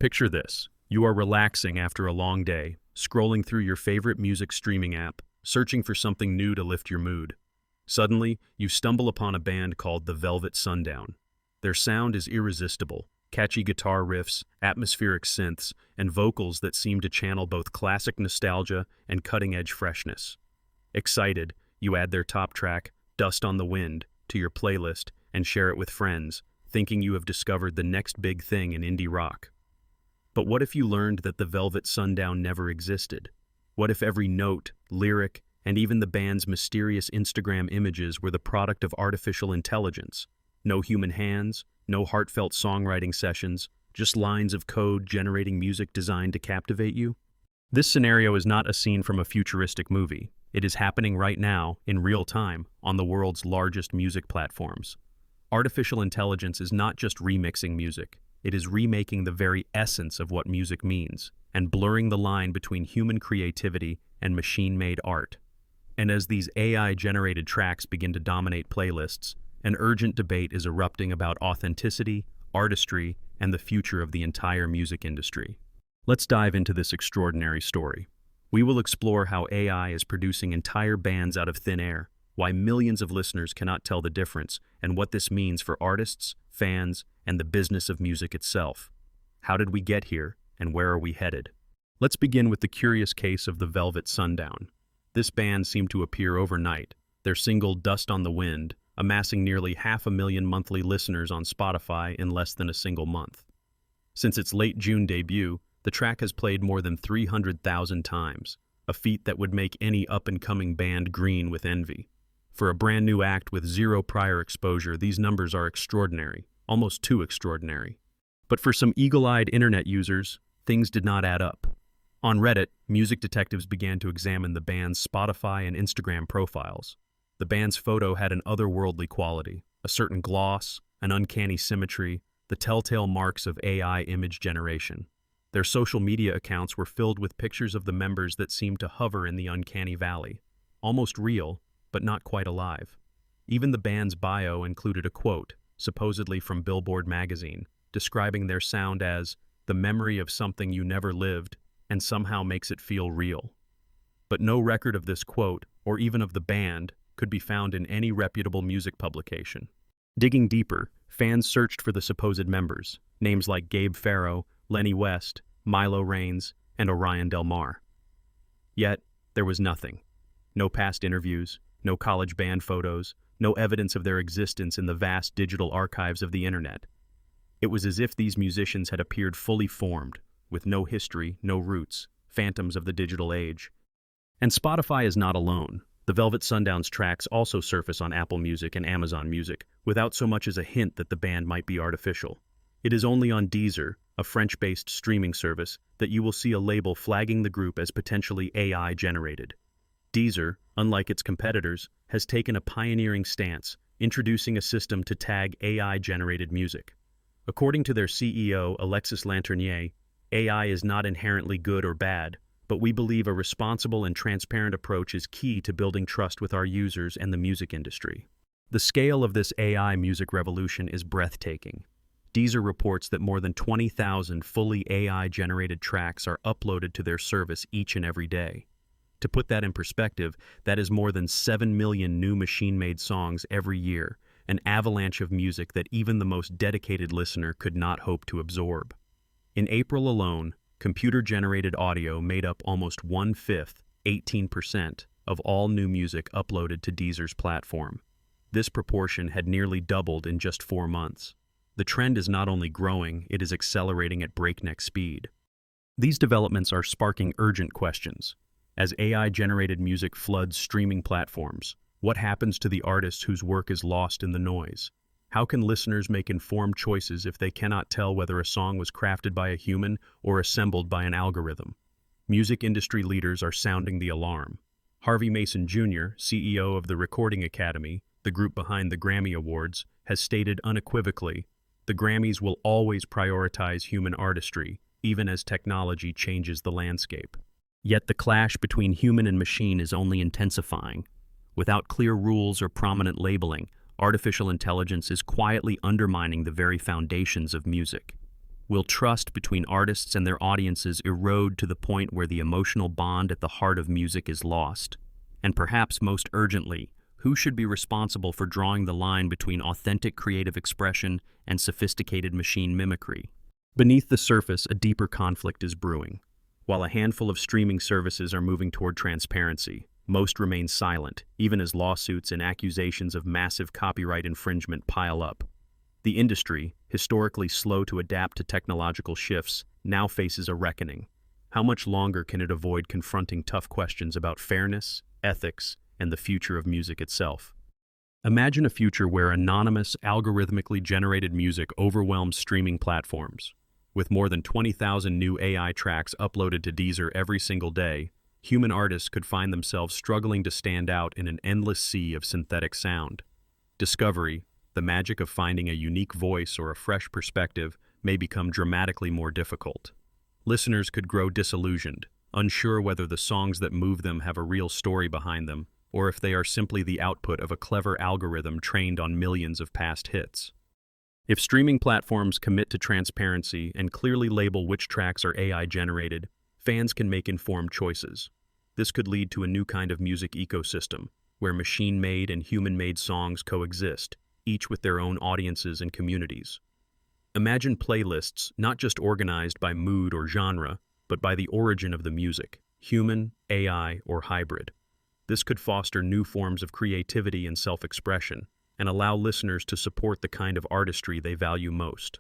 Picture this. You are relaxing after a long day, scrolling through your favorite music streaming app, searching for something new to lift your mood. Suddenly, you stumble upon a band called the Velvet Sundown. Their sound is irresistible, catchy guitar riffs, atmospheric synths, and vocals that seem to channel both classic nostalgia and cutting-edge freshness. Excited, you add their top track, Dust on the Wind, to your playlist and share it with friends, thinking you have discovered the next big thing in indie rock. But what if you learned that the Velvet Sundown never existed? What if every note, lyric, and even the band's mysterious Instagram images were the product of artificial intelligence? No human hands, no heartfelt songwriting sessions, just lines of code generating music designed to captivate you? This scenario is not a scene from a futuristic movie. It is happening right now, in real time, on the world's largest music platforms. Artificial intelligence is not just remixing music. It is remaking the very essence of what music means, and blurring the line between human creativity and machine-made art. And as these AI-generated tracks begin to dominate playlists, an urgent debate is erupting about authenticity, artistry, and the future of the entire music industry. Let's dive into this extraordinary story. We will explore how AI is producing entire bands out of thin air, why millions of listeners cannot tell the difference, and what this means for artists, fans, and the business of music itself. How did we get here, and where are we headed? Let's begin with the curious case of the Velvet Sundown. This band seemed to appear overnight, their single Dust on the Wind amassing nearly 500,000 monthly listeners on Spotify in less than a single month. Since its late June debut, the track has played more than 300,000 times, a feat that would make any up-and-coming band green with envy. For a brand new act with zero prior exposure, these numbers are extraordinary, almost too extraordinary. But for some eagle-eyed internet users, things did not add up. On Reddit, music detectives began to examine the band's Spotify and Instagram profiles. The band's photo had an otherworldly quality, a certain gloss, an uncanny symmetry, the telltale marks of AI image generation. Their social media accounts were filled with pictures of the members that seemed to hover in the uncanny valley, almost real, but not quite alive. Even the band's bio included a quote, supposedly from Billboard magazine, describing their sound as the memory of something you never lived and somehow makes it feel real. But no record of this quote, or even of the band, could be found in any reputable music publication. Digging deeper, fans searched for the supposed members, names like Gabe Farrow, Lenny West, Milo Raines, and Orion Del Mar. Yet, there was nothing. No past interviews, no college band photos, no evidence of their existence in the vast digital archives of the internet. It was as if these musicians had appeared fully formed, with no history, no roots, phantoms of the digital age. And Spotify is not alone. The Velvet Sundown's tracks also surface on Apple Music and Amazon Music, without so much as a hint that the band might be artificial. It is only on Deezer, a French-based streaming service, that you will see a label flagging the group as potentially AI-generated. Deezer, unlike its competitors, has taken a pioneering stance, introducing a system to tag AI-generated music. According to their CEO, Alexis Lanternier, AI is not inherently good or bad, but we believe a responsible and transparent approach is key to building trust with our users and the music industry. The scale of this AI music revolution is breathtaking. Deezer reports that more than 20,000 fully AI-generated tracks are uploaded to their service each and every day. To put that in perspective, that is more than 7 million new machine-made songs every year, an avalanche of music that even the most dedicated listener could not hope to absorb. In April alone, computer-generated audio made up almost 1/5, 18%, of all new music uploaded to Deezer's platform. This proportion had nearly doubled in just 4 months. The trend is not only growing, it is accelerating at breakneck speed. These developments are sparking urgent questions. As AI-generated music floods streaming platforms, what happens to the artists whose work is lost in the noise? How can listeners make informed choices if they cannot tell whether a song was crafted by a human or assembled by an algorithm? Music industry leaders are sounding the alarm. Harvey Mason Jr., CEO of the Recording Academy, the group behind the Grammy Awards, has stated unequivocally, "The Grammys will always prioritize human artistry, even as technology changes the landscape." Yet the clash between human and machine is only intensifying. Without clear rules or prominent labeling, artificial intelligence is quietly undermining the very foundations of music. Will trust between artists and their audiences erode to the point where the emotional bond at the heart of music is lost? And perhaps most urgently, who should be responsible for drawing the line between authentic creative expression and sophisticated machine mimicry? Beneath the surface, a deeper conflict is brewing. While a handful of streaming services are moving toward transparency, most remain silent, even as lawsuits and accusations of massive copyright infringement pile up. The industry, historically slow to adapt to technological shifts, now faces a reckoning. How much longer can it avoid confronting tough questions about fairness, ethics, and the future of music itself? Imagine a future where anonymous, algorithmically generated music overwhelms streaming platforms. With more than 20,000 new AI tracks uploaded to Deezer every single day, human artists could find themselves struggling to stand out in an endless sea of synthetic sound. Discovery, the magic of finding a unique voice or a fresh perspective, may become dramatically more difficult. Listeners could grow disillusioned, unsure whether the songs that move them have a real story behind them, or if they are simply the output of a clever algorithm trained on millions of past hits. If streaming platforms commit to transparency and clearly label which tracks are AI-generated, fans can make informed choices. This could lead to a new kind of music ecosystem, where machine-made and human-made songs coexist, each with their own audiences and communities. Imagine playlists not just organized by mood or genre, but by the origin of the music, human, AI, or hybrid. This could foster new forms of creativity and self-expression, and allow listeners to support the kind of artistry they value most.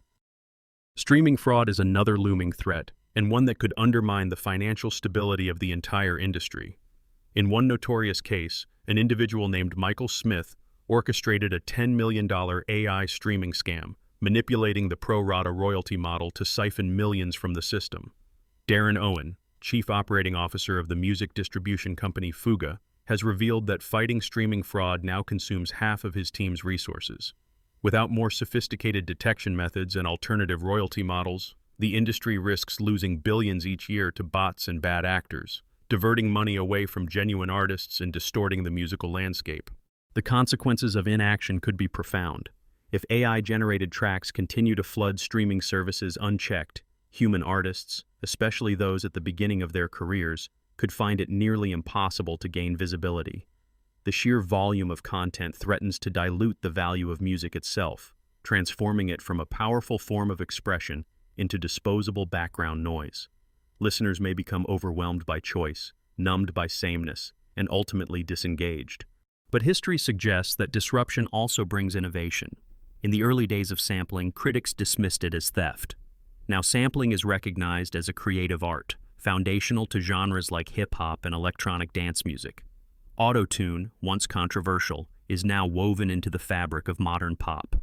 Streaming fraud is another looming threat, and one that could undermine the financial stability of the entire industry. In one notorious case, an individual named Michael Smith orchestrated a $10 million AI streaming scam, manipulating the pro rata royalty model to siphon millions from the system. Darren Owen, chief operating officer of the music distribution company Fuga, has revealed that fighting streaming fraud now consumes half of his team's resources. Without more sophisticated detection methods and alternative royalty models, the industry risks losing billions each year to bots and bad actors, diverting money away from genuine artists and distorting the musical landscape. The consequences of inaction could be profound. If AI-generated tracks continue to flood streaming services unchecked, human artists, especially those at the beginning of their careers, could find it nearly impossible to gain visibility. The sheer volume of content threatens to dilute the value of music itself, transforming it from a powerful form of expression into disposable background noise. Listeners may become overwhelmed by choice, numbed by sameness, and ultimately disengaged. But history suggests that disruption also brings innovation. In the early days of sampling, critics dismissed it as theft. Now sampling is recognized as a creative art, foundational to genres like hip-hop and electronic dance music. Auto-tune, once controversial, is now woven into the fabric of modern pop.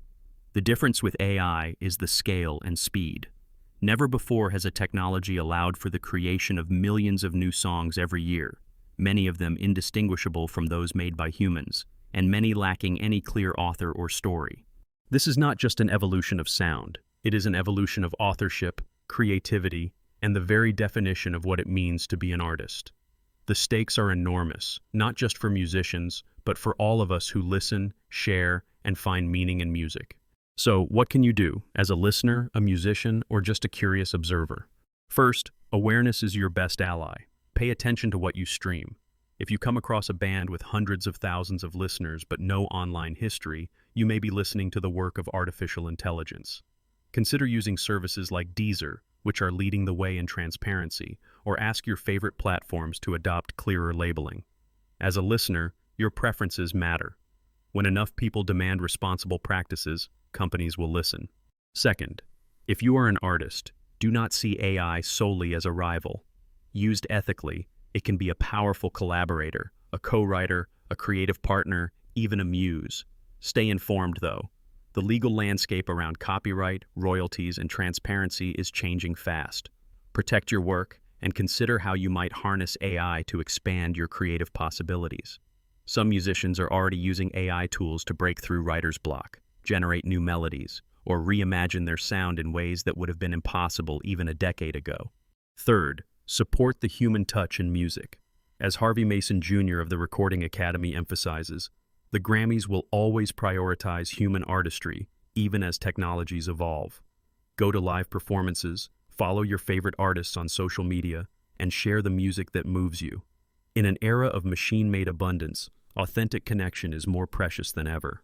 The difference with AI is the scale and speed. Never before has a technology allowed for the creation of millions of new songs every year, many of them indistinguishable from those made by humans, and many lacking any clear author or story. This is not just an evolution of sound, it is an evolution of authorship, creativity, and the very definition of what it means to be an artist. The stakes are enormous, not just for musicians, but for all of us who listen, share, and find meaning in music. So, what can you do, as a listener, a musician, or just a curious observer? First, awareness is your best ally. Pay attention to what you stream. If you come across a band with hundreds of thousands of listeners but no online history, you may be listening to the work of artificial intelligence. Consider using services like Deezer, which are leading the way in transparency, or ask your favorite platforms to adopt clearer labeling. As a listener, your preferences matter. When enough people demand responsible practices, companies will listen. Second, if you are an artist, do not see AI solely as a rival. Used ethically, it can be a powerful collaborator, a co-writer, a creative partner, even a muse. Stay informed, though. The legal landscape around copyright, royalties, and transparency is changing fast. Protect your work and consider how you might harness AI to expand your creative possibilities. Some musicians are already using AI tools to break through writer's block, generate new melodies, or reimagine their sound in ways that would have been impossible even a decade ago. Third, support the human touch in music. As Harvey Mason Jr. of the Recording Academy emphasizes, the Grammys will always prioritize human artistry, even as technologies evolve. Go to live performances, follow your favorite artists on social media, and share the music that moves you. In an era of machine-made abundance, authentic connection is more precious than ever.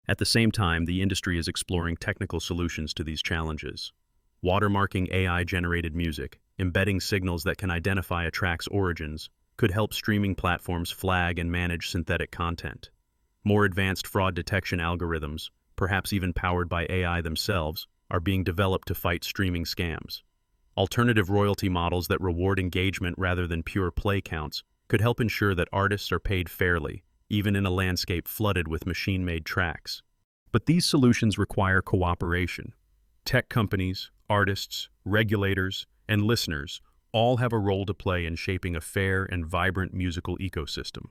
At the same time, the industry is exploring technical solutions to these challenges. Watermarking AI-generated music, embedding signals that can identify a track's origins, could help streaming platforms flag and manage synthetic content. More advanced fraud detection algorithms, perhaps even powered by AI themselves, are being developed to fight streaming scams. Alternative royalty models that reward engagement rather than pure play counts could help ensure that artists are paid fairly, even in a landscape flooded with machine-made tracks. But these solutions require cooperation. Tech companies, artists, regulators, and listeners all have a role to play in shaping a fair and vibrant musical ecosystem.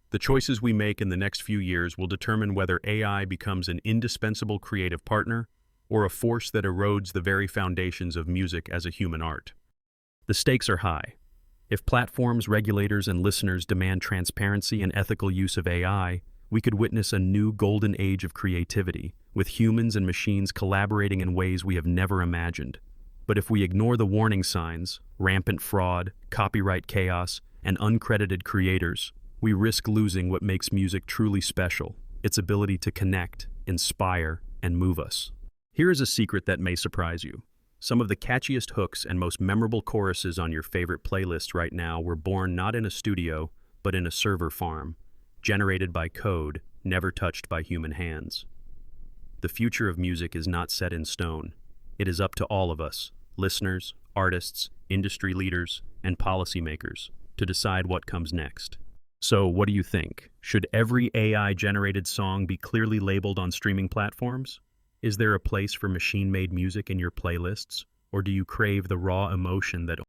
The choices we make in the next few years will determine whether AI becomes an indispensable creative partner or a force that erodes the very foundations of music as a human art. The stakes are high. If platforms, regulators, and listeners demand transparency and ethical use of AI, we could witness a new golden age of creativity, with humans and machines collaborating in ways we have never imagined. But if we ignore the warning signs, rampant fraud, copyright chaos, and uncredited creators, we risk losing what makes music truly special, its ability to connect, inspire, and move us. Here is a secret that may surprise you. Some of the catchiest hooks and most memorable choruses on your favorite playlist right now were born not in a studio, but in a server farm, generated by code, never touched by human hands. The future of music is not set in stone. It is up to all of us, listeners, artists, industry leaders, and policymakers, to decide what comes next. So, what do you think? Should every AI-generated song be clearly labeled on streaming platforms? Is there a place for machine-made music in your playlists, or do you crave the raw emotion that